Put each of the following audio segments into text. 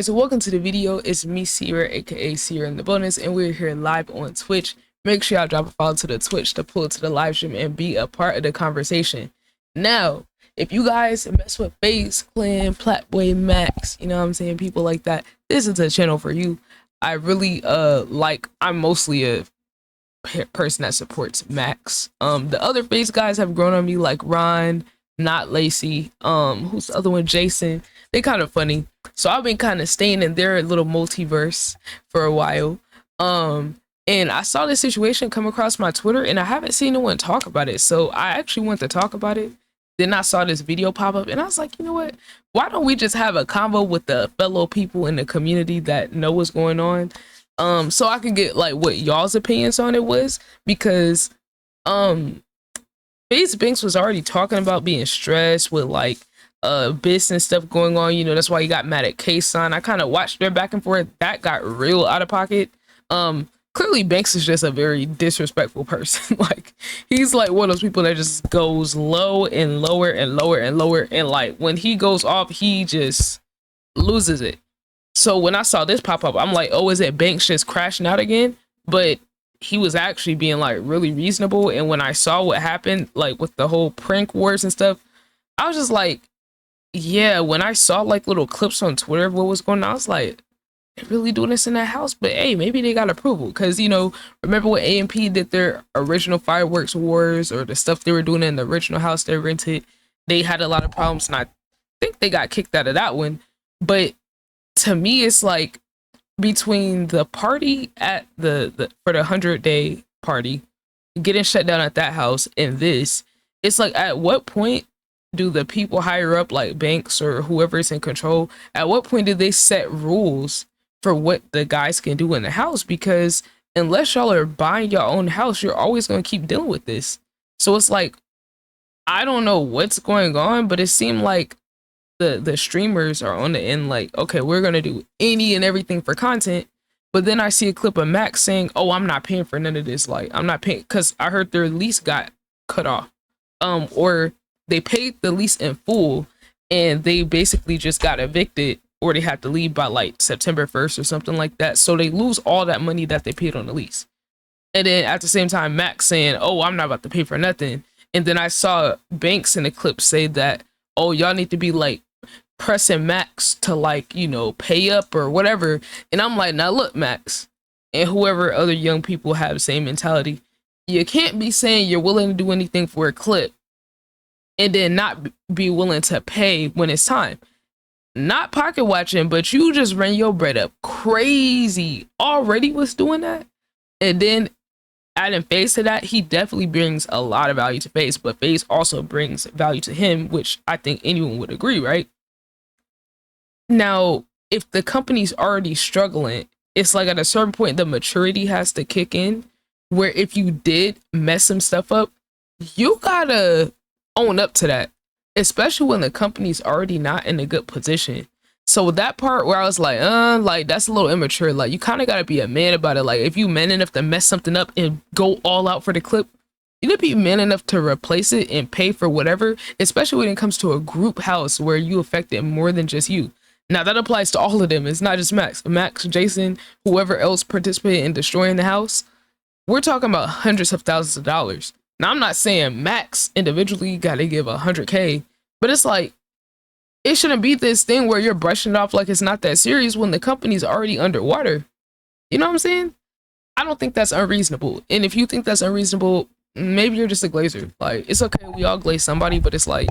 So welcome to the video. It's me, Ciara, aka Ciara in the bonus, and we're here live on Twitch. Make sure y'all drop a follow to the Twitch to pull to the live stream and be a part of the conversation. Now, if you guys mess with Faze, Clan, Platway, Max, you know what I'm saying, people like that, this is a channel for you. I really I'm mostly a person that supports Max. The other Faze guys have grown on me, like Ron, Not Lacey, who's the other one, Jason. They kind of funny. So I've been kind of staying in their little multiverse for a while. And I saw this situation come across my Twitter and I haven't seen no one talk about it. So I actually went to talk about it. Then I saw this video pop up and I was like, you know what? Why don't we just have a convo with the fellow people in the community that know what's going on? So I could get like what y'all's opinions on it was, because Faze Banks was already talking about being stressed with like business stuff going on. You know, that's why he got mad at K-Son. I kind of watched their back and forth. That got real out of pocket. Clearly Banks is just a very disrespectful person. Like, he's like one of those people that just goes low and lower and lower and lower, and like when he goes off, he just loses it. So when I saw this pop up, I'm like, oh, is it Banks just crashing out again? But he was actually being like really reasonable. And when I saw what happened, like with the whole prank wars and stuff, I was just like, yeah, when I saw like little clips on Twitter of what was going on, I was like, they're really doing this in that house. But hey, maybe they got approval, because, you know, remember when A&P did their original fireworks wars, or the stuff they were doing in the original house they rented, they had a lot of problems, and I think they got kicked out of that one. But to me, it's like, between the party at the for the 100-day party, getting shut down at that house, and this, it's like, at what point do the people higher up, like Banks or whoever's in control, at what point do they set rules for what the guys can do in the house? Because unless y'all are buying your own house, you're always going to keep dealing with this. So it's like, I don't know what's going on, but it seemed like the streamers are on the end like, okay, we're gonna do any and everything for content. But then I see a clip of Max saying, oh, I'm not paying for none of this. Like, I'm not paying, because I heard their lease got cut off, or they paid the lease in full and they basically just got evicted, or they had to leave by like September 1st or something like that. So they lose all that money that they paid on the lease. And then at the same time, Max saying, oh, I'm not about to pay for nothing. And then I saw Banks in the clip say that, oh, y'all need to be like pressing Max to, like, you know, pay up or whatever. And I'm like, now look, Max, and whoever other young people have the same mentality, you can't be saying you're willing to do anything for a clip and then not be willing to pay when it's time. Not pocket watching, but you just ran your bread up crazy already was doing that. And then adding Faze to that, he definitely brings a lot of value to Faze, but Faze also brings value to him, which I think anyone would agree, right? Now, if the company's already struggling, it's like at a certain point, the maturity has to kick in, where if you did mess some stuff up, you gotta own up to that, especially when the company's already not in a good position. So that part where I was like that's a little immature. Like, you kind of gotta be a man about it. Like, if you man enough to mess something up and go all out for the clip, you need to be man enough to replace it and pay for whatever, especially when it comes to a group house where you affected more than just you. Now, that applies to all of them. It's not just Max. Max, Jason, whoever else participated in destroying the house. We're talking about hundreds of thousands of dollars. Now, I'm not saying Max individually got to give 100K, but it's like, it shouldn't be this thing where you're brushing it off like it's not that serious when the company's already underwater. You know what I'm saying? I don't think that's unreasonable. And if you think that's unreasonable, maybe you're just a glazer. Like, it's okay, we all glaze somebody, but it's like,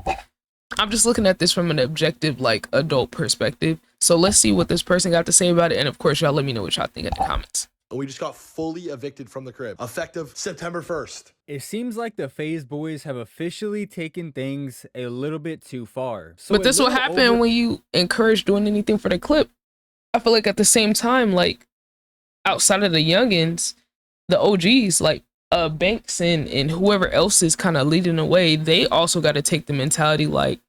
I'm just looking at this from an objective, like, adult perspective. So let's see what this person got to say about it. And of course, y'all let me know what y'all think in the comments. We just got fully evicted from the crib, effective September 1st. It seems like the Faze boys have officially taken things a little bit too far. So but this will happen when you encourage doing anything for the clip. I feel like at the same time, like, outside of the youngins, the OGs, like Banks and whoever else is kind of leading the way, they also got to take the mentality like,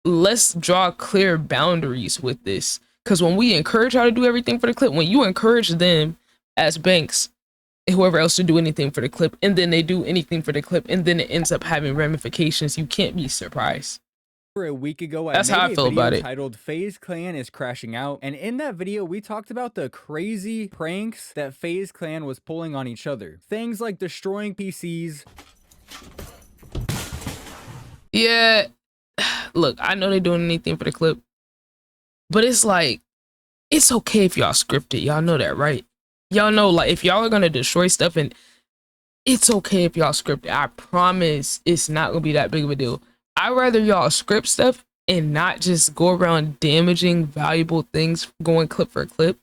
let's draw clear boundaries with this. Because when we encourage how to do everything for the clip, when you encourage them as Banks, whoever else to do anything for the clip, and then they do anything for the clip, and then it ends up having ramifications, you can't be surprised. A week ago, That's how I feel about it. Titled Faze Clan is crashing out, and in that video we talked about the crazy pranks that Faze Clan was pulling on each other. Things like destroying PCs. Yeah, look, I know they're doing anything for the clip, but it's like, it's okay if y'all script it. Y'all know that, right? Y'all know, like, if y'all are gonna destroy stuff, and it's okay if y'all script it. I promise it's not gonna be that big of a deal. I'd rather y'all script stuff and not just go around damaging valuable things, going clip for clip,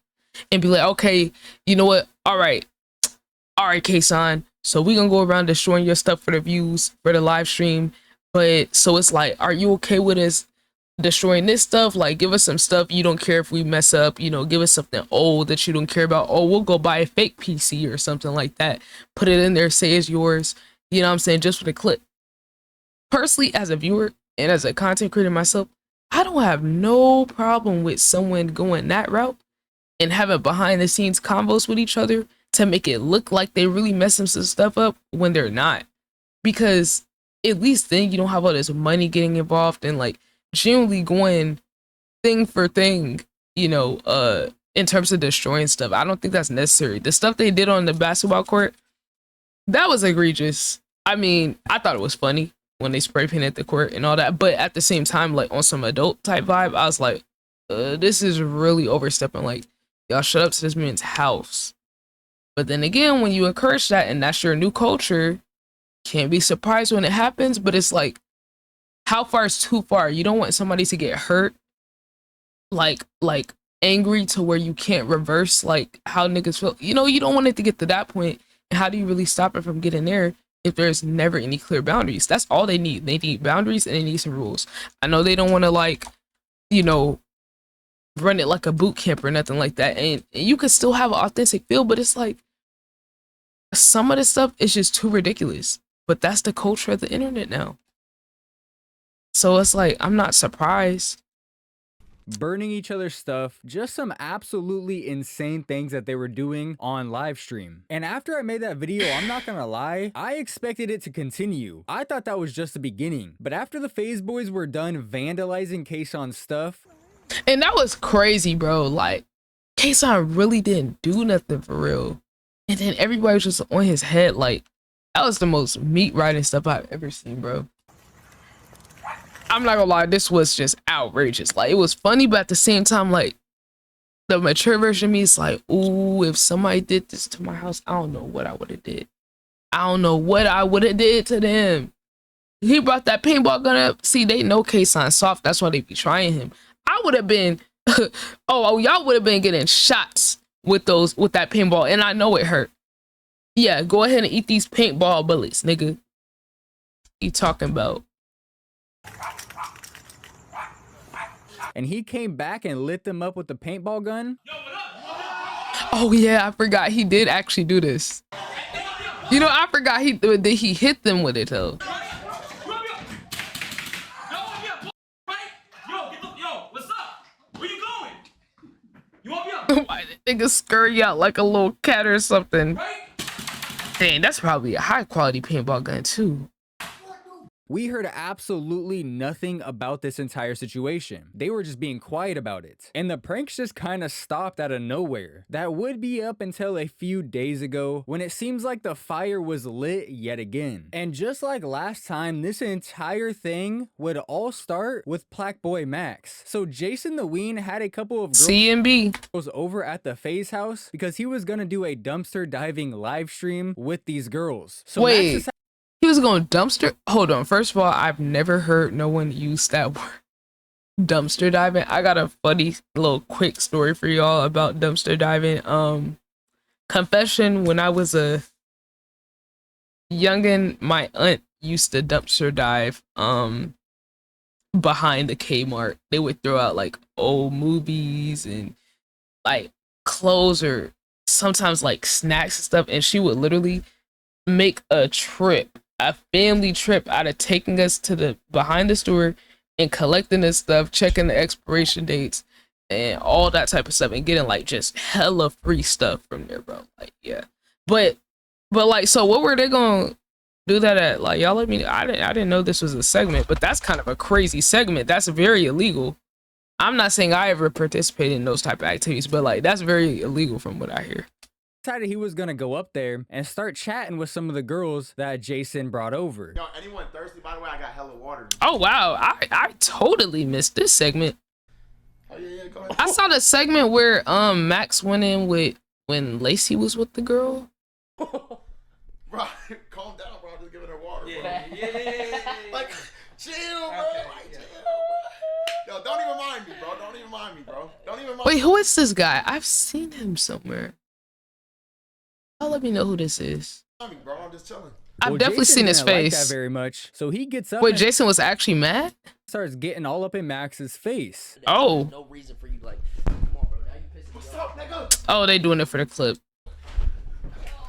and be like, okay, you know what? All right, Kason. So we gonna go around destroying your stuff for the views, for the live stream. But so it's like, are you okay with us destroying this stuff? Like, give us some stuff you don't care if we mess up, you know, give us something old that you don't care about. Oh, we'll go buy a fake PC or something like that, put it in there, say it's yours, you know what I'm saying, just for the clip. Personally, as a viewer and as a content creator myself, I don't have no problem with someone going that route and having behind the scenes convos with each other to make it look like they really messing some stuff up when they're not. Because at least then you don't have all this money getting involved and like generally going thing for thing, you know, in terms of destroying stuff. I don't think that's necessary. The stuff they did on the basketball court, that was egregious. I mean, I thought it was funny when they spray painted the court and all that, but at the same time, like on some adult type vibe, I was like, this is really overstepping. Like, y'all shut up to this man's house. But then again, when you encourage that and that's your new culture, can't be surprised when it happens. But it's like, how far is too far? You don't want somebody to get hurt, like angry to where you can't reverse like how niggas feel. You know, you don't want it to get to that point. And how do you really stop it from getting there if there's never any clear boundaries? That's all they need. They need boundaries and they need some rules. I know they don't want to, like, you know, run it like a boot camp or nothing like that. And you could still have an authentic feel, but it's like some of the stuff is just too ridiculous. But that's the culture of the internet now. So it's like, I'm not surprised. Burning each other's stuff, just some absolutely insane things that they were doing on live stream. And after I made that video, I'm not gonna lie, I expected it to continue. I thought that was just the beginning. But after the Faze boys were done vandalizing Kason's stuff, and that was crazy, bro. Like, Kason really didn't do nothing for real. And then everybody was just on his head. Like, that was the most meat riding stuff I've ever seen, bro. I'm not gonna lie, this was just outrageous. Like, it was funny, but at the same time, like, the mature version of me is like, ooh, if somebody did this to my house, I don't know what I would have did. I don't know what I would have did to them. He brought that paintball gun up. See, they know Kason soft. That's why they be trying him. I would have been, oh, y'all would have been getting shots with that paintball, and I know it hurt. Yeah, go ahead and eat these paintball bullets, nigga. You talking about? and he came back and lit them up with the paintball gun. Oh yeah, I forgot he did actually do this. You know, I forgot he hit them with it though. Why the nigga scurry out like a little cat or something? Dang, that's probably a high quality paintball gun too. We heard absolutely nothing about this entire situation. They were just being quiet about it. And the pranks just kind of stopped out of nowhere. That would be up until a few days ago when it seems like the fire was lit yet again. And just like last time, this entire thing would all start with Plaque Boy Max. So Jason the Ween had a couple of girls over at the Faze house because he was gonna do a dumpster diving live stream with these girls. So wait. He was going dumpster. Hold on. First of all, I've never heard no one use that word. Dumpster diving. I got a funny little quick story for y'all about dumpster diving. Confession, when I was a youngin', my aunt used to dumpster dive behind the Kmart. They would throw out like old movies and like clothes or sometimes like snacks and stuff, and she would literally make a family trip out of taking us to the behind the store and collecting this stuff, checking the expiration dates and all that type of stuff, and getting like just hella free stuff from there, bro. Like, yeah. But like, so what were they going do that at like y'all let me. I didn't know this was a segment, but that's kind of a crazy segment. That's very illegal. I'm not saying I ever participated in those type of activities, but like that's very illegal from what I hear. Decided he was gonna go up there and start chatting with some of the girls that Jason brought over. Yo, anyone thirsty? By the way, I got hella water. Oh wow, I totally missed this segment. Oh yeah, go ahead. I saw the segment where Max went in with when Lacey was with the girl. Bro, calm down, bro. I'm just giving her water, bro. Yeah. Like, chill, bro. Okay, Like, yeah. chill, bro. Yo, don't even mind me, bro. Don't even mind me, bro. Don't even mind Wait, me. who is this guy? I've seen him somewhere. Oh, let me know who this is. Bro, I'm just chilling. I've Well, definitely Jason seen his didn't like face. that very much, so he gets up Wait, and Jason was actually mad? starts getting all up in Max's face. Oh. No reason for you, like, come on, bro. Now you pissing me What's off. up, nigga? Oh, they doing it for the clip.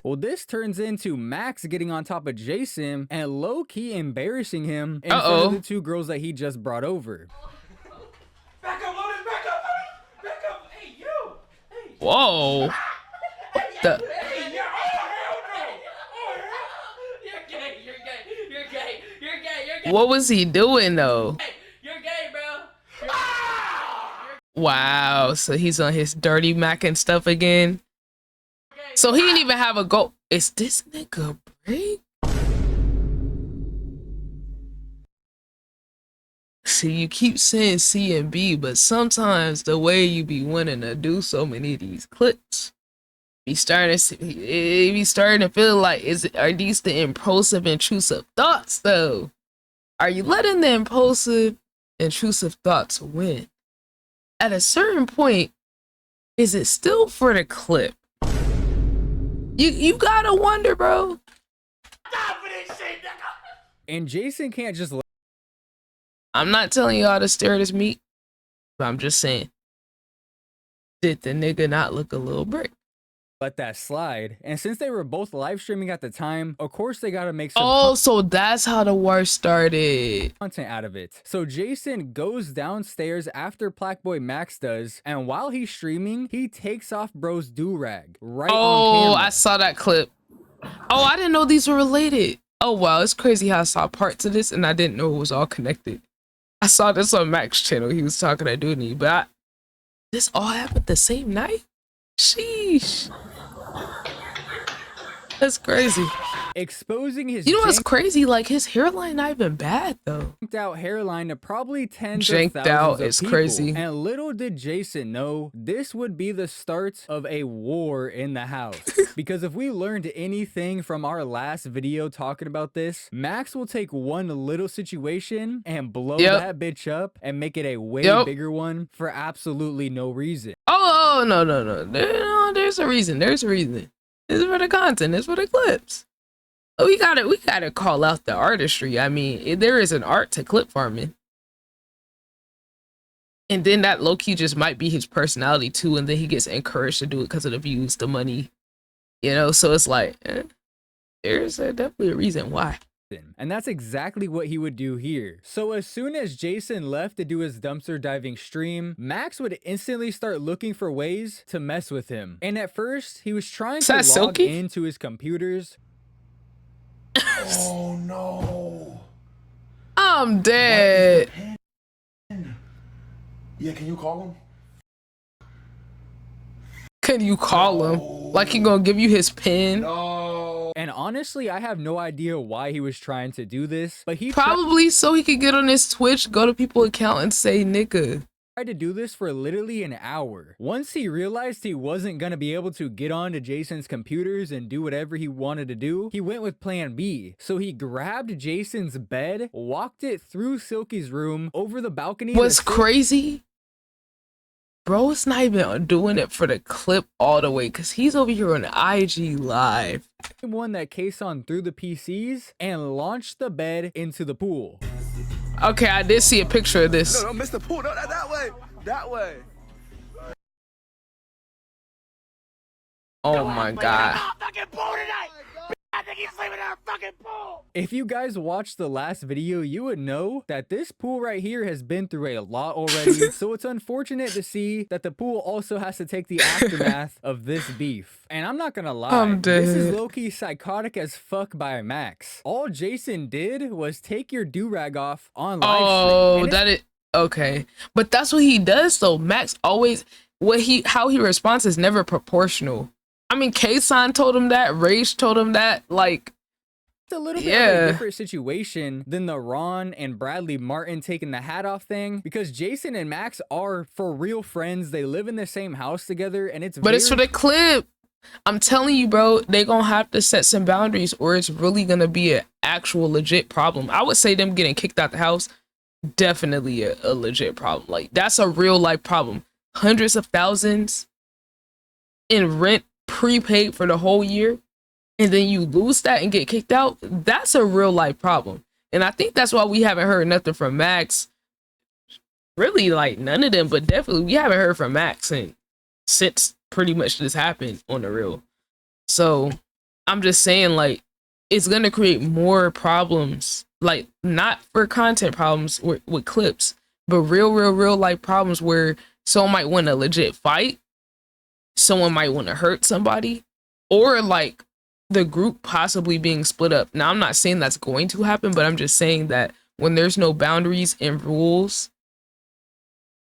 Well, this turns into Max getting on top of Jason and low-key embarrassing him in front of the two girls that he just brought over. Back up, Lotus, back up, Lotus, back up. Hey, you. Hey. Whoa. The Hey, yeah. Oh, hell no. Oh, hell. You're gay, you're gay, you're gay, you're gay, you're gay. what was he doing though? Hey, you're gay, bro. Wow, so he's on his dirty Mac and stuff again. So he didn't even have a go. Is this nigga break? See, you keep saying C and B, but sometimes the way you be wanting to do so many of these clips, be starting to feel like are these the impulsive, intrusive thoughts though? Are you letting the impulsive, intrusive thoughts win? At a certain point, is it still for the clip? You gotta wonder, bro. Stop for this shit, nigga. And Jason can't just I'm not telling y'all to stare at his meat, but I'm just saying, did the nigga not look a little brick? let that slide. And since they were both live streaming at the time, of course they gotta make some Oh, so that's how the war started. content out of it. So Jason goes downstairs after Blackboy Max does, and while he's streaming, he takes off bro's do-rag right on Oh, camera. I saw that clip. Oh, I didn't know these were related. Oh, wow. It's crazy how I saw parts of this and I didn't know it was all connected. I saw this on Mac's channel. He was talking to Dooney, but this all happened the same night? Sheesh. That's crazy. Exposing his You know what's janked crazy? Like, his hairline not even bad, though. out hairline to probably tens Janked of thousands out of is people. crazy. And little did Jason know this would be the start of a war in the house. Because if we learned anything from our last video talking about this, Max will take one little situation and blow that bitch up and make it a way bigger one for absolutely no reason. Oh, no. There's a reason. There's a reason. This is for the content. This is for the clips. We gotta call out the artistry. I mean, there is an art to clip farming. And then that low-key just might be his personality too, and then he gets encouraged to do it because of the views, the money. You know, so it's like, there's definitely a reason why. And that's exactly what he would do here. So as soon as Jason left to do his dumpster diving stream, Max would instantly start looking for ways to mess with him. And at first, he was trying to log Silky? into his computers. Oh no. I'm dead. Yeah, can you call him? Can you call him? Like he gonna give you his pin? No. And honestly, I have no idea why he was trying to do this, but he Probably so he could get on his Twitch, go to people's account and say nigga. tried to do this for literally an hour. Once he realized he wasn't gonna be able to get onto Jason's computers and do whatever he wanted to do, he went with plan B. So he grabbed Jason's bed, walked it through Silky's room, over the balcony. What's crazy? Bro, it's not even doing it for the clip all the way because he's over here on IG Live. One that Kason through the PCs and launched the bed into the pool. Okay, I did see a picture of this. No, Mr. Pool, no, that way. That way. Oh my god. Fucking pool tonight. I think he's sleeping our fucking pool! If you guys watched the last video, you would know that this pool right here has been through a lot already. So it's unfortunate to see that the pool also has to take the aftermath of this beef. And I'm not gonna lie, I'm this is dead. low-key psychotic as fuck by Max. All Jason did was take your do-rag off on live stream. Oh, And it's that is okay. But that's what he does though. Max always how he responds is never proportional. I mean, K-San told him that, Rage told him that, like a little bit of yeah. a different situation than the Ron and Bradley Martin taking the hat off thing, because Jason and Max are for real friends. They live in the same house together, and it's But it's for the clip. I'm telling you, bro, they gonna have to set some boundaries or it's really gonna be an actual legit problem. I would say them getting kicked out the house, definitely a legit problem. Like, that's a real life problem. Hundreds of thousands in rent prepaid for the whole year, and then you lose that and get kicked out. That's a real life problem. And I think that's why we haven't heard nothing from Max. Really, like, none of them, but definitely we haven't heard from Max since pretty much this happened on the real. So I'm just saying, like, it's gonna create more problems, like, not for content problems with clips, but real life problems where someone might want a legit fight, someone might want to hurt somebody, or like the group possibly being split up. Now, I'm not saying that's going to happen, but I'm just saying that when there's no boundaries and rules,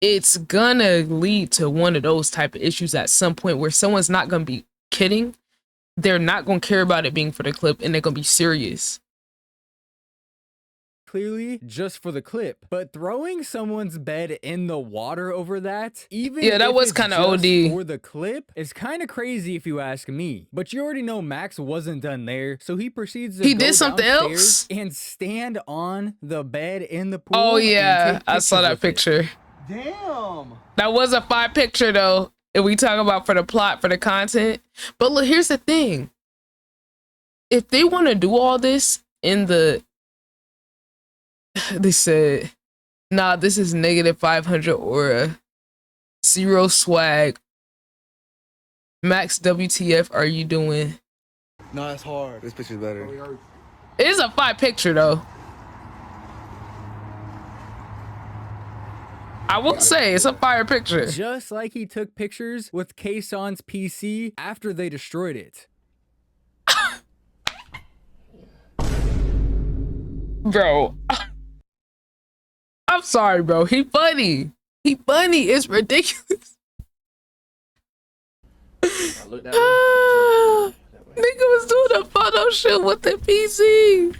it's gonna lead to one of those type of issues at some point where someone's not gonna be kidding. They're not gonna care about it being for the clip, and they're gonna be serious. clearly just for the clip, but throwing someone's bed in the water over that, even Yeah, that if was it's kinda just OD. for the clip, is kind of crazy if you ask me. But you already know Max wasn't done there, so he proceeds to He go did something downstairs else? and stand on the bed in the pool. Oh and yeah, take I saw pictures that with it. picture. Damn. That was a fire picture though. If we talk about for the plot, for the content. But look, here's the thing. If they want to do all this in the, they said, nah, this is -500 aura, 0 swag. Max, WTF are you doing? No, it's hard. This picture's better. It is a fire picture though. I will say it's a fire picture. Just like he took pictures with K-San's PC after they destroyed it. Bro. I'm sorry, bro. He funny. He funny. It's ridiculous. Look that Ah, nigga was doing a photo shoot with the PC.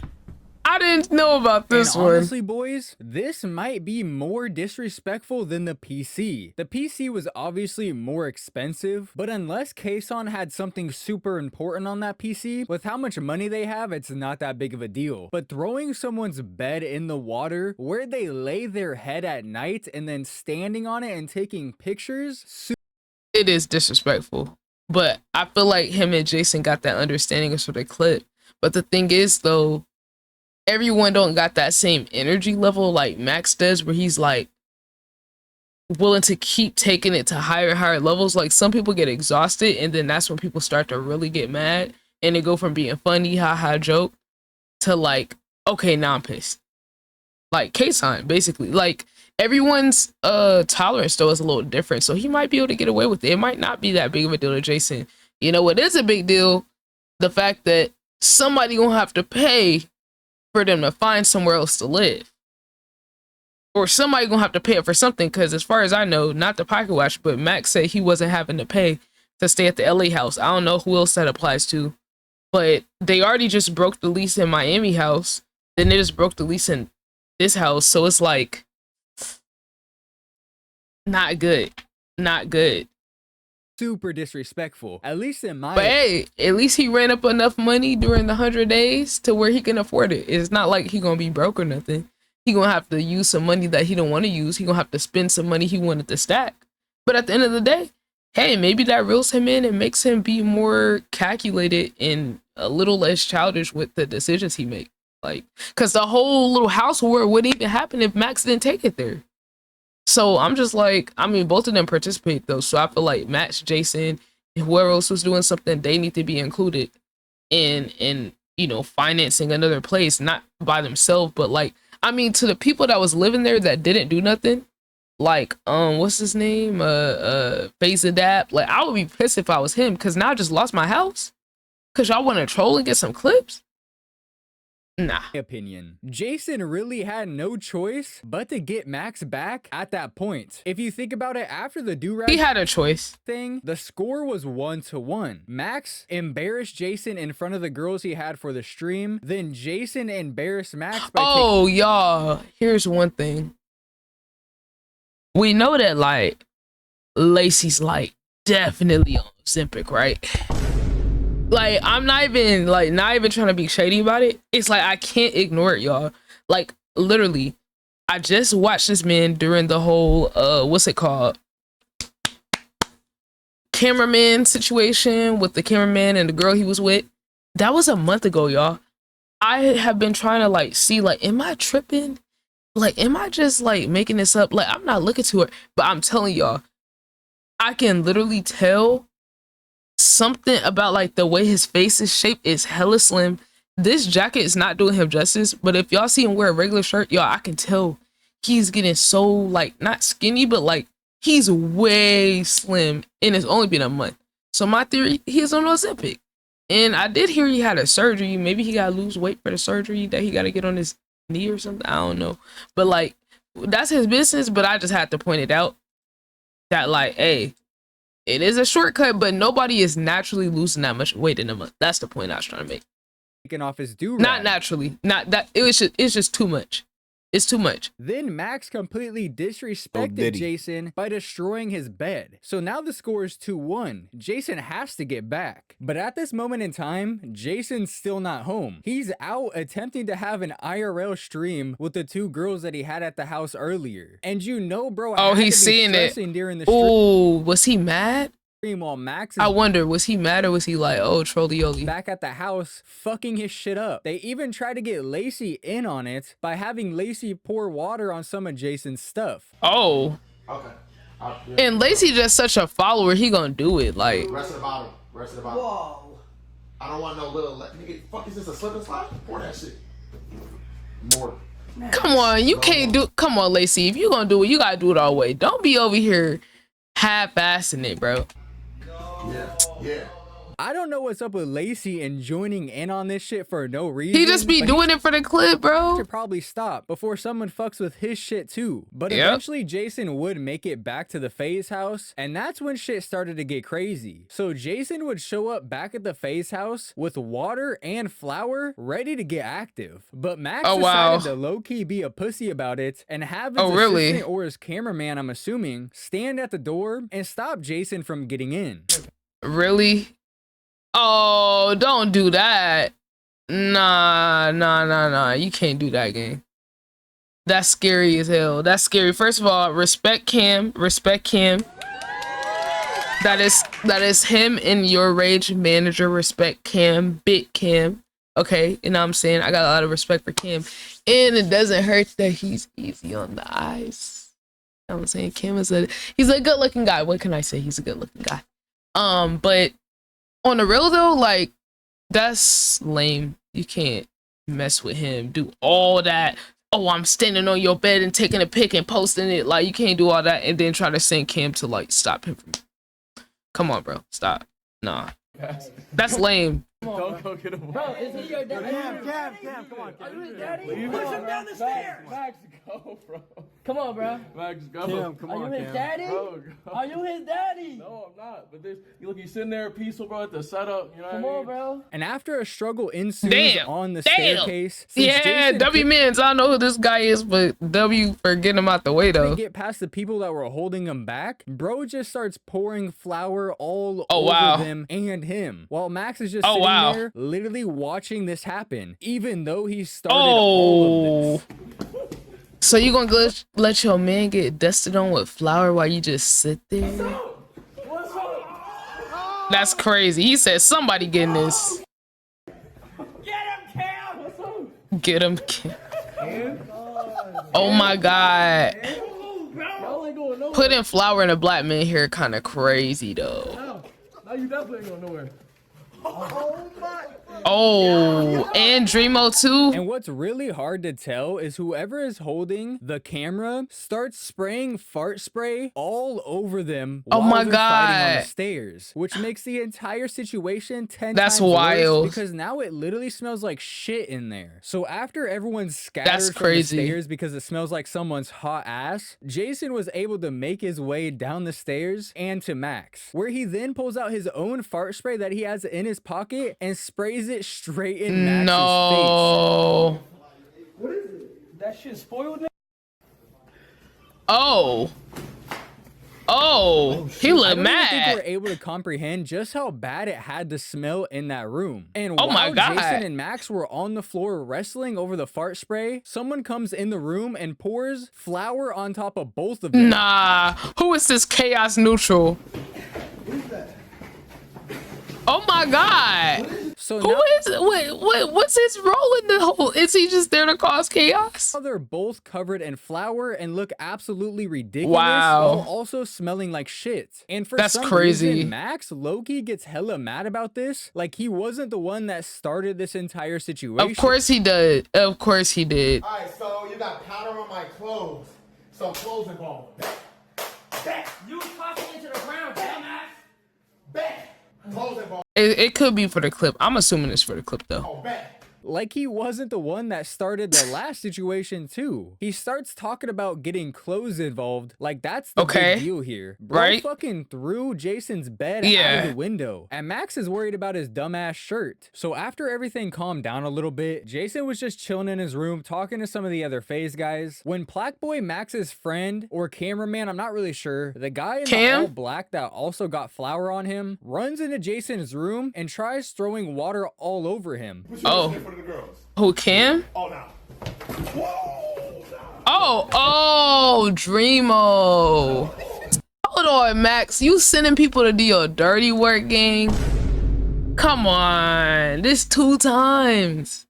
I didn't know about this and one. honestly, boys, this might be more disrespectful than the PC. The PC was obviously more expensive, but unless K-San had something super important on that PC, with how much money they have, it's not that big of a deal. But throwing someone's bed in the water where they lay their head at night and then standing on it and taking pictures, It is disrespectful. But I feel like him and Jason got that understanding for the clip. But the thing is, though, everyone don't got that same energy level like Max does, where he's like willing to keep taking it to higher and higher levels. Like, some people get exhausted, and then that's when people start to really get mad, and they go from being funny, haha, joke, to like, okay, now I'm pissed. Like K-San, basically. Like, everyone's tolerance though is a little different, so he might be able to get away with it. It might not be that big of a deal to Jason. You know what is a big deal? The fact that somebody gonna have to pay for them to find somewhere else to live, or somebody gonna have to pay it for something, because as far as I know, not the pocket watch, but Max said he wasn't having to pay to stay at the LA house. I don't know who else that applies to, but they already just broke the lease in Miami house, then they just broke the lease in this house, so it's like not good. super disrespectful, at least in my But hey, at least he ran up enough money during the 100 days to where he can afford it. It's not like he gonna be broke or nothing. He gonna have to use some money that he don't want to use. He gonna have to spend some money he wanted to stack. But at the end of the day, hey, maybe that reels him in and makes him be more calculated and a little less childish with the decisions he make. Like, cause the whole little house war wouldn't even happen if Max didn't take it there. So I'm just like, I mean, both of them participate though. So I feel like Max, Jason, and whoever else was doing something, they need to be included in you know, financing another place, not by themselves, but like, I mean, to the people that was living there that didn't do nothing, like, what's his name? Faze Adapt. Like, I would be pissed if I was him, because now I just lost my house. Because y'all want to troll and get some clips? Nah. Opinion. Jason really had no choice but to get Max back at that point. If you think about it, after the do-rag He had a choice. thing, the score was 1-1. Max embarrassed Jason in front of the girls he had for the stream. Then Jason embarrassed Max by Oh, y'all, here's one thing. We know that, like, Lacey's, like, definitely on Ozempic, right? Like, I'm not even trying to be shady about it. It's like, I can't ignore it, y'all. Like, literally, I just watched this man during the whole, what's it called? Cameraman situation with the cameraman and the girl he was with. That was a month ago, y'all. I have been trying to, like, see, like, am I tripping? Like, am I just, like, making this up? Like, I'm not looking to it, but I'm telling y'all, I can literally tell something about, like, the way his face is shaped is hella slim. This jacket is not doing him justice, but if y'all see him wear a regular shirt, y'all, I can tell he's getting so, like, not skinny, but, like, he's way slim, and it's only been a month. So my theory, he's on Ozempic. And I did hear he had a surgery. Maybe he got to lose weight for the surgery that he got to get on his knee or something. I don't know. But, like, that's his business, but I just had to point it out that, like, hey, it is a shortcut, but nobody is naturally losing that much weight in a month. That's the point I was trying to make. taking off his do-rag. Not naturally. Not that. It's just too much. It's too much. Then Max completely disrespected Diddy. Jason by destroying his bed. So now the score is 2-1. Jason has to get back. But at this moment in time, Jason's still not home. He's out attempting to have an IRL stream with the two girls that he had at the house earlier. And you know, bro, Oh, had to he's be seeing it. stressing during the Oh, was he mad? stream while Max I is wonder, was he mad or was he like, oh, trollioli? back at the house fucking his shit up. They even tried to get Lacey in on it by having Lacey pour water on some of Jason's stuff. Oh. Okay. And Lacey just such a follower, he gonna do it. Like, Rest of the bottom. Rest of the bottom. Whoa. I don't want no little. Nigga, fuck, is this a slip and slide? Pour that shit. More. come on, you can't do. Come on, Lacey, if you gonna do it, you gotta do it all the way. Don't be over here half-assing it, bro. Yeah. Yeah. I don't know what's up with Lacey and joining in on this shit for no reason. He just be but doing it for the clip, bro. should probably stop before someone fucks with his shit too. But Yep. eventually Jason would make it back to the Faze house, and that's when shit started to get crazy. So Jason would show up back at the Faze house with water and flour ready to get active. But Max Oh, wow. decided to low-key be a pussy about it and have his Oh, really? assistant or his cameraman, I'm assuming, stand at the door and stop Jason from getting in. Really? Oh, don't do that. Nah. You can't do that, gang. That's scary as hell. That's scary. First of all, respect Cam. Respect Cam. That is him and your rage manager. Respect Cam. Big Cam. Okay, you know what I'm saying? I got a lot of respect for Cam. And it doesn't hurt that he's easy on the eyes. You know what I'm saying? Cam is he's a good looking guy. What can I say? He's a good looking guy. But on the real though, like, that's lame. You can't mess with him. Do all that. Oh, I'm standing on your bed and taking a pic and posting it. Like, you can't do all that and then try to send Cam to, like, stop him from. Come on, bro. Stop. Nah. That's lame. Don't go get him. Bro, is he your daddy? Cam, come on. Are you his daddy? Push him down the stairs. Max, go, bro. Come on, bro. Max, go. Cam, come Are on, you his Cam. daddy? Bro, go. Are you his daddy? No, I'm not. But this, you look, he's sitting there peaceful, bro, at the setup. You know Come what I mean? on, bro. And after a struggle ensues Damn. on the Damn. staircase, since Yeah, Jason W Mins. I don't know who this guy is, but W for getting him out the way, couldn't though. get past the people that were holding him back, bro just starts pouring flour all Oh, over wow. them and him, while Max is just Oh, sitting wow. there literally watching this happen, even though he started all Oh. of this. So you gonna let your man get dusted on with flour while you just sit there? What's up? That's crazy. He said somebody getting this. Get him, Cam! What's up? Get him. Oh my God. Y'all ain't going nowhere. Putting flour in a black man hair kind of crazy though. Now you definitely ain't going nowhere. Oh, and Dreamo too. And what's really hard to tell is whoever is holding the camera starts spraying fart spray all over them Oh while my they're fighting on the God. stairs, which makes the entire situation 10 That's times wild. worse because now it literally smells like shit in there. So after everyone's scattered That's from the crazy. stairs because it smells like someone's hot ass, Jason was able to make his way down the stairs and to Max, where he then pulls out his own fart spray that he has in his pocket and sprays it straight in Max's face. No. What is it? That shit spoiled now? Oh. Oh, he I looked don't even think we're mad. able to comprehend just how bad it had to smell in that room. And Oh my while God. Jason and Max were on the floor wrestling over the fart spray, someone comes in the room and pours flour on top of both of them. Nah, who is this chaos neutral? Oh my God. So Who now is what's his role in the whole? Is he just there to cause chaos? they're both covered in flour and look absolutely ridiculous Wow. while also smelling like shit. And for That's some crazy. reason, Max low-key gets hella mad about this. Like he wasn't the one that started this entire situation. Of course he did. Of course he did. All right, so you got powder on my clothes. So clothes involved. Bet. You was tossing into the ground, dumbass. Bet. Clothes involved. It could be for the clip. I'm assuming it's for the clip though. Oh, bet. Like he wasn't the one that started the last situation too. He starts talking about getting clothes involved like that's the Okay. big deal here. Bro Right. fucking threw Jason's bed out Yeah. of the window. And Max is worried about his dumbass shirt. So after everything calmed down a little bit, Jason was just chilling in his room talking to some of the other Faze guys when Plaque Boy Max's friend or cameraman, I'm not really sure, the guy in the Cam? all black that also got flour on him, runs into Jason's room and tries throwing water all over him. What you Oh. in front of the girls? Who, Cam? Oh, no. Whoa. Oh, Dreamo. Hold on, Max. You sending people to do your dirty work, gang? Come on. This 2 times.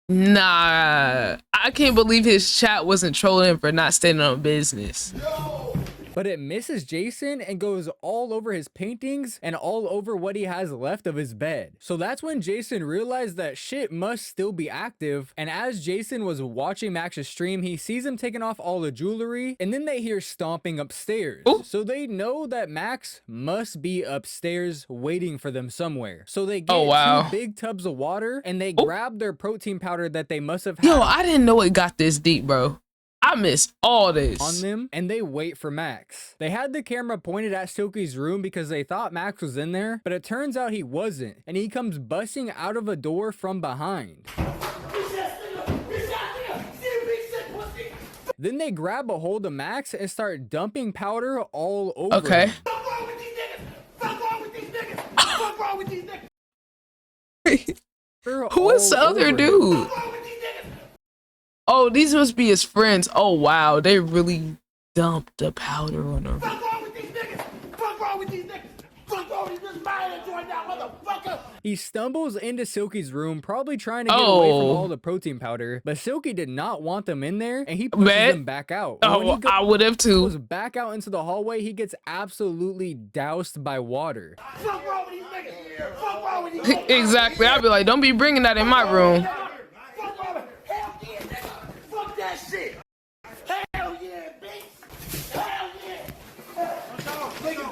Nah. I can't believe his chat wasn't trolling him for not standing on business. But it misses Jason and goes all over his paintings and all over what he has left of his bed. So that's when Jason realized that shit must still be active. And as Jason was watching Max's stream, he sees him taking off all the jewelry and then they hear stomping upstairs. Ooh. So they know that Max must be upstairs waiting for them somewhere. So they get Oh, wow. 2 big tubs of water and they grab their protein powder that they must have had Yo, I didn't know it got this deep, bro. I missed all this. on them and they wait for Max. They had the camera pointed at Silky's room because they thought Max was in there, but it turns out he wasn't, and he comes busting out of a door from behind. Then they grab a hold of Max and start dumping powder all over Okay. him. Fuck wrong with these niggas? Fuck wrong with these niggas? Fuck wrong with these niggas? Who is the All other over him. dude? Fuck wrong with these niggas? Oh, these must be his friends. Oh, wow. They really dumped the powder on him. Fuck wrong with these niggas? Fuck wrong with these niggas? Fuck wrong with this man joint now, motherfucker? He stumbles into Silky's room, probably trying to get away from Oh. all the protein powder, but Silky did not want them in there, and he pushes Man. them back out. And when he Oh, I would have goes too. back out into the hallway, he gets absolutely doused by water. Fuck wrong with these niggas? Fuck wrong with these niggas? Exactly. I'd be like, don't be bringing that in my room. Fuck wrong with hell yeah, nigga. Fuck that shit. Hell yeah, bitch. Hell yeah.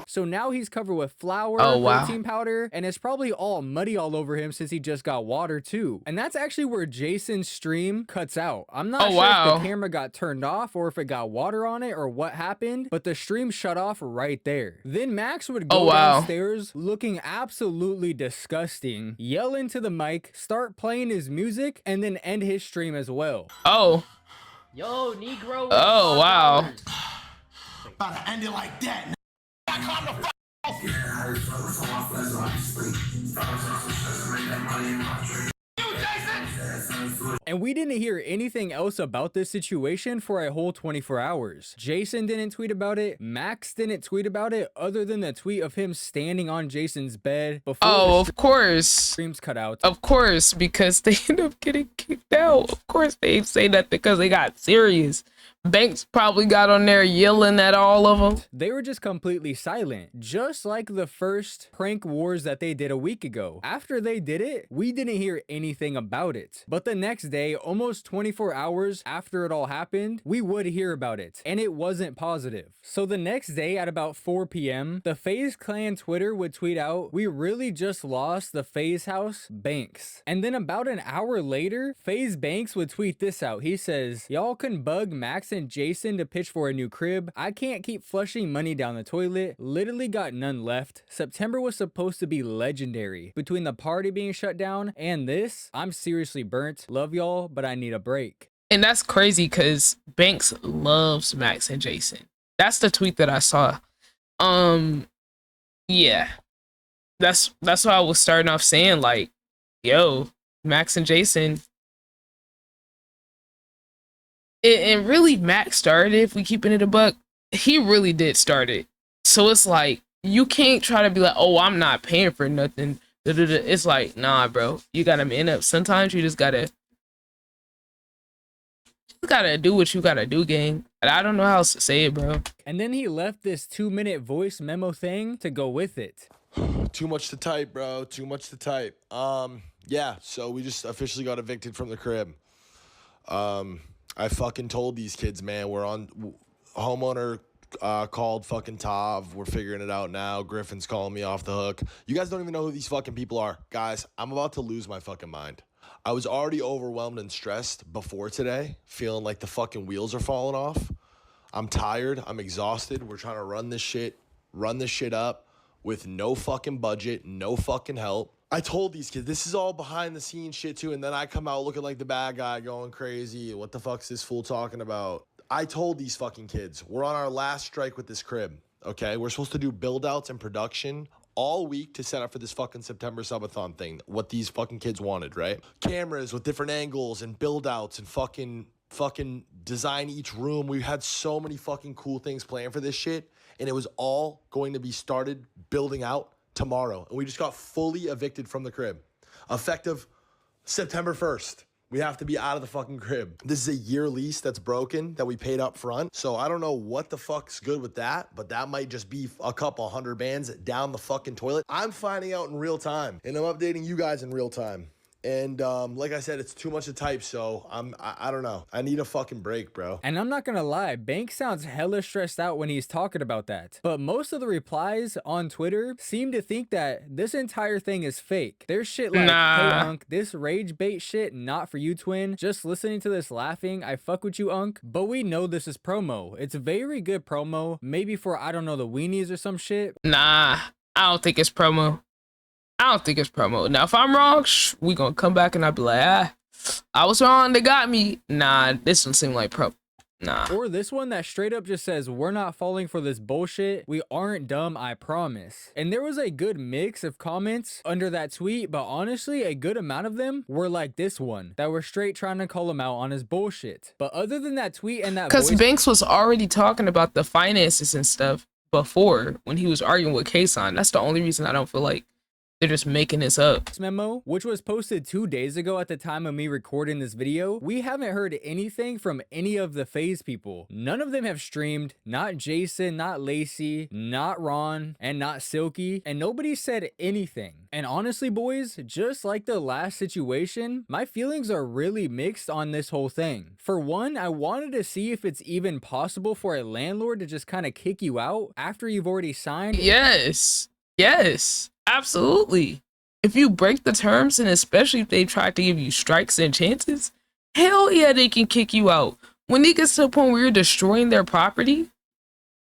So now he's covered with flour, Oh, wow. protein powder, and it's probably all muddy all over him since he just got water too. And that's actually where Jason's stream cuts out. I'm not Oh, sure wow. if the camera got turned off or if it got water on it or what happened, but the stream shut off right there. Then Max would go Oh, wow. downstairs looking absolutely disgusting, yell into the mic, start playing his music, and then end his stream as well. Oh. Yo, Negro. Oh, wow. About to end it like that. And we didn't hear anything else about this situation for a whole 24 hours. Jason didn't tweet about it. Max didn't tweet about it other than the tweet of him standing on Jason's bed before Oh, the of course. streams cut out. Of course, because they end up getting kicked out. Of course, they say that because they got serious. Banks probably got on there yelling at all of them. They were just completely silent, just like the first prank wars that they did a week ago. After they did it, we didn't hear anything about it. But the next day, almost 24 hours after it all happened, we would hear about it, and it wasn't positive. So the next day at about 4 p.m., the Faze clan Twitter would tweet out, "We really just lost the Faze house, Banks." And then about an hour later, Faze Banks would tweet this out. He says, "Y'all can bug Max and Jason to pitch for a new crib. I can't keep flushing money down the toilet. Literally got none left. September was supposed to be legendary. Between the party being shut down and this, I'm seriously burnt. Love y'all, but I need a break." And that's crazy because Banks loves Max and Jason. That's the tweet that I saw. Yeah. That's why I was starting off saying, like, yo, Max and Jason. And really, Max started it, if we keeping it a buck. He really did start it. So it's like, you can't try to be like, oh, I'm not paying for nothing. It's like, nah, bro. You gotta man up. Sometimes you just gotta do what you gotta do, gang. And I don't know how else to say it, bro. And then he left this 2-minute voice memo thing to go with it. Too much to type, bro. Too much to type. Yeah, so we just officially got evicted from the crib. I fucking told these kids, man, we're on homeowner called fucking Tav. We're figuring it out now. Griffin's calling me off the hook. You guys don't even know who these fucking people are. Guys, I'm about to lose my fucking mind. I was already overwhelmed and stressed before today, feeling like the fucking wheels are falling off. I'm tired. I'm exhausted. We're trying to run this shit up with no fucking budget, no fucking help. I told these kids, this is all behind the scenes shit too, and then I come out looking like the bad guy going crazy. What the fuck's this fool talking about? I told these fucking kids, we're on our last strike with this crib, okay? We're supposed to do build-outs and production all week to set up for this fucking September subathon thing, what these fucking kids wanted, right? Cameras with different angles and build-outs and fucking design each room. We had so many fucking cool things planned for this shit, and it was all going to be started building out tomorrow. And we just got fully evicted from the crib. Effective September 1st. We have to be out of the fucking crib. This is a year lease that's broken that we paid up front. So I don't know what the fuck's good with that, but that might just be a couple hundred bands down the fucking toilet. I'm finding out in real time, and I'm updating you guys in real time. And like I said, it's too much to type, so I don't know. I need a fucking break, bro. And I'm not gonna lie, Banks sounds hella stressed out when he's talking about that. But most of the replies on Twitter seem to think that this entire thing is fake. There's shit like, Nah. "Hey, Unc, this rage bait shit, not for you, twin. Just listening to this laughing, I fuck with you, Unc. But we know this is promo. It's very good promo. Maybe for, I don't know, the weenies or some shit." Nah, I don't think it's promo. Now, if I'm wrong, we gonna come back and I'll be like, I was wrong. They got me. Nah, this don't seem like pro. Nah. Or this one that straight up just says, "We're not falling for this bullshit. We aren't dumb, I promise." And there was a good mix of comments under that tweet, but honestly, a good amount of them were like this one, that were straight trying to call him out on his bullshit. But other than that tweet and that Because voice- Banks was already talking about the finances and stuff before when he was arguing with Kason. That's the only reason I don't feel like they're just making this up. memo, which was posted 2 days ago at the time of me recording this video, we haven't heard anything from any of the Faze people. None of them have streamed, not Jason, not Lacey, not Ron, and not Silky, and nobody said anything. And honestly, boys, just like the last situation, my feelings are really mixed on this whole thing. For one, I wanted to see if it's even possible for a landlord to just kind of kick you out after you've already signed. Yes, absolutely. If you break the terms, and especially if they try to give you strikes and chances, hell yeah, they can kick you out. When it gets to the point where you're destroying their property,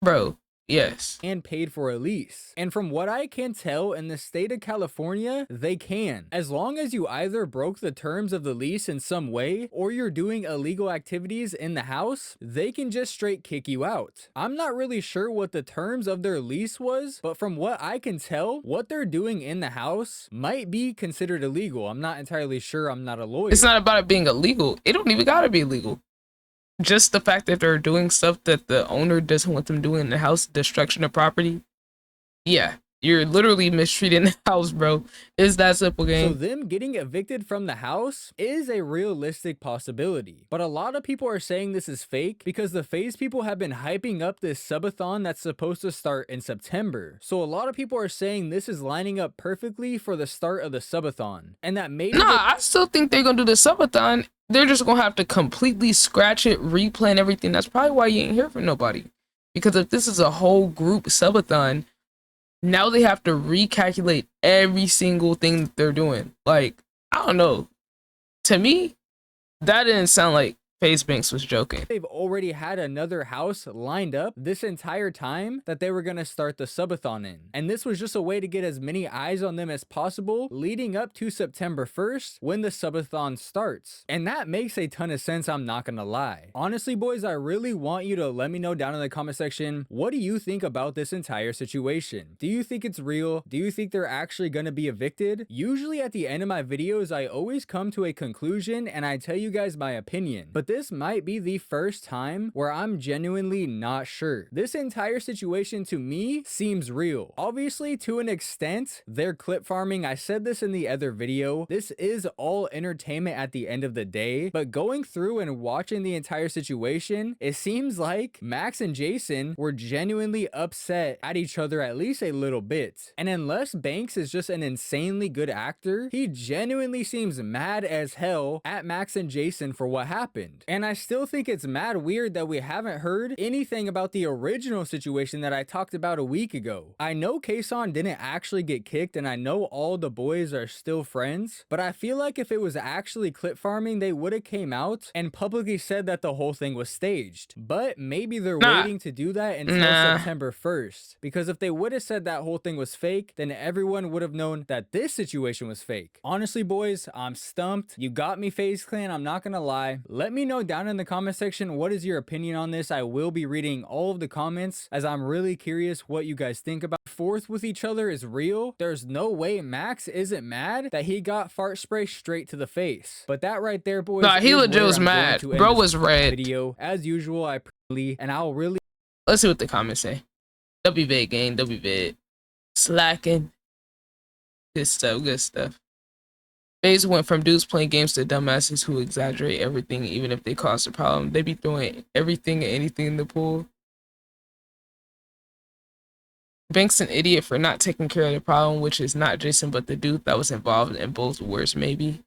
bro, yes. And paid for a lease. And from what I can tell, in the state of California, they can. As long as you either broke the terms of the lease in some way, or you're doing illegal activities in the house, they can just straight kick you out. I'm not really sure what the terms of their lease was, but from what I can tell, what they're doing in the house might be considered illegal. I'm not entirely sure. I'm not a lawyer. It's not about it being illegal. It don't even gotta be illegal. Just the fact that they're doing stuff that the owner doesn't want them doing in the house, destruction of property. Yeah, You're literally mistreating the house, bro. It's that simple, So game. them getting evicted from the house is a realistic possibility. But a lot of people are saying this is fake because the Faze people have been hyping up this subathon that's supposed to start in September. So a lot of people are saying this is lining up perfectly for the start of the subathon. And that maybe Nah, I still think they're gonna do the subathon. They're just gonna have to completely scratch it, replan everything. That's probably why you ain't hear from nobody. Because if this is a whole group subathon, now they have to recalculate every single thing that they're doing. Like, I don't know. To me, that didn't sound like FaZe Banks was joking. they've already had another house lined up this entire time that they were going to start the subathon in. And this was just a way to get as many eyes on them as possible leading up to September 1st when the subathon starts. And that makes a ton of sense, I'm not going to lie. Honestly, boys, I really want you to let me know down in the comment section, what do you think about this entire situation? Do you think it's real? Do you think they're actually going to be evicted? Usually at the end of my videos, I always come to a conclusion and I tell you guys my opinion. But this might be the first time where I'm genuinely not sure. This entire situation to me seems real. Obviously, to an extent, they're clip farming. I said this in the other video. This is all entertainment at the end of the day, but going through and watching the entire situation, it seems like Max and Jason were genuinely upset at each other at least a little bit. And unless Banks is just an insanely good actor, he genuinely seems mad as hell at Max and Jason for what happened. And I still think it's mad weird that we haven't heard anything about the original situation that I talked about a week ago. I know Kason didn't actually get kicked and I know all the boys are still friends, but I feel like if it was actually clip farming, they would have came out and publicly said that the whole thing was staged. But maybe they're waiting to do that until September 1st. Because if they would have said that whole thing was fake, then everyone would have known that this situation was fake. Honestly, boys, I'm stumped. You got me, FaZe Clan. I'm not gonna lie. Let me know down in the comment section what is your opinion on this. I will be reading all of the comments as I'm really curious what you guys think about. Fourth with each other is real. There's no way Max isn't mad that he got fart spray straight to the face. But that right there, boys, Nah, he is legit where was I'm going mad. to end Bro this was red. video. As usual, I probably and I'll really Let's see what the comments say. WVid gang, WVid. Slacking. Good stuff, good stuff. FaZe went from dudes playing games to dumbasses who exaggerate everything even if they cause a problem. They be throwing everything and anything in the pool. Banks an idiot for not taking care of the problem, which is not Jason but the dude that was involved in both words, maybe.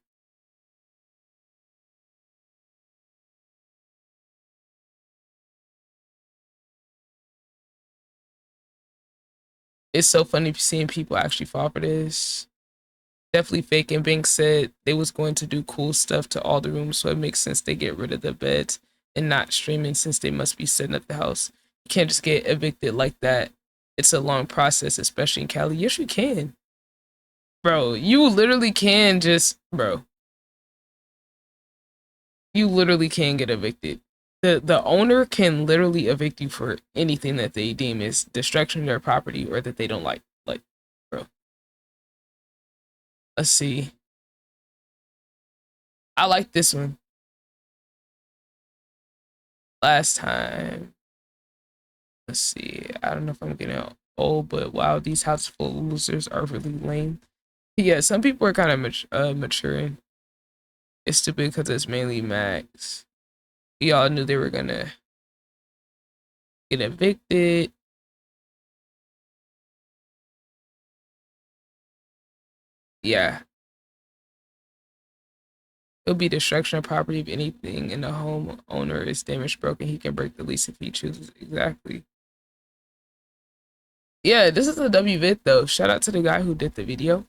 It's so funny seeing people actually fall for this. Definitely fake. And Banks said they was going to do cool stuff to all the rooms, so it makes sense they get rid of the beds and not streaming since they must be setting up the house. You can't just get evicted like that. It's a long process, especially in Cali. Yes, you can. Bro, you literally can just, bro. You literally can get evicted. The owner can literally evict you for anything that they deem is destruction of their property or that they don't like. Like, bro. Let's see. I like this one. Last time. Let's see. I don't know if I'm getting old, but wow, these houses full of losers are really lame. Yeah, some people are kind of maturing. It's stupid because it's mainly Max. Y'all knew they were gonna get evicted. Yeah. It'll be destruction of property if anything and the homeowner is damaged, broken. He can break the lease if he chooses. Exactly. Yeah, this is a WVid though. Shout out to the guy who did the video.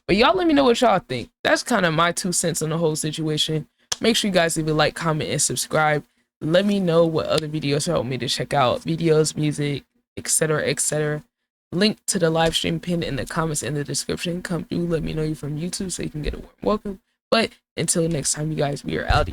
But y'all let me know what y'all think. That's kind of my 2 cents on the whole situation. Make sure you guys leave a like, comment, and subscribe. Let me know what other videos help me to check out. Videos, music, etc., etc. Link to the live stream pinned in the comments in the description. Come through. Let me know you're from YouTube so you can get a warm welcome. But until next time, you guys, we are out.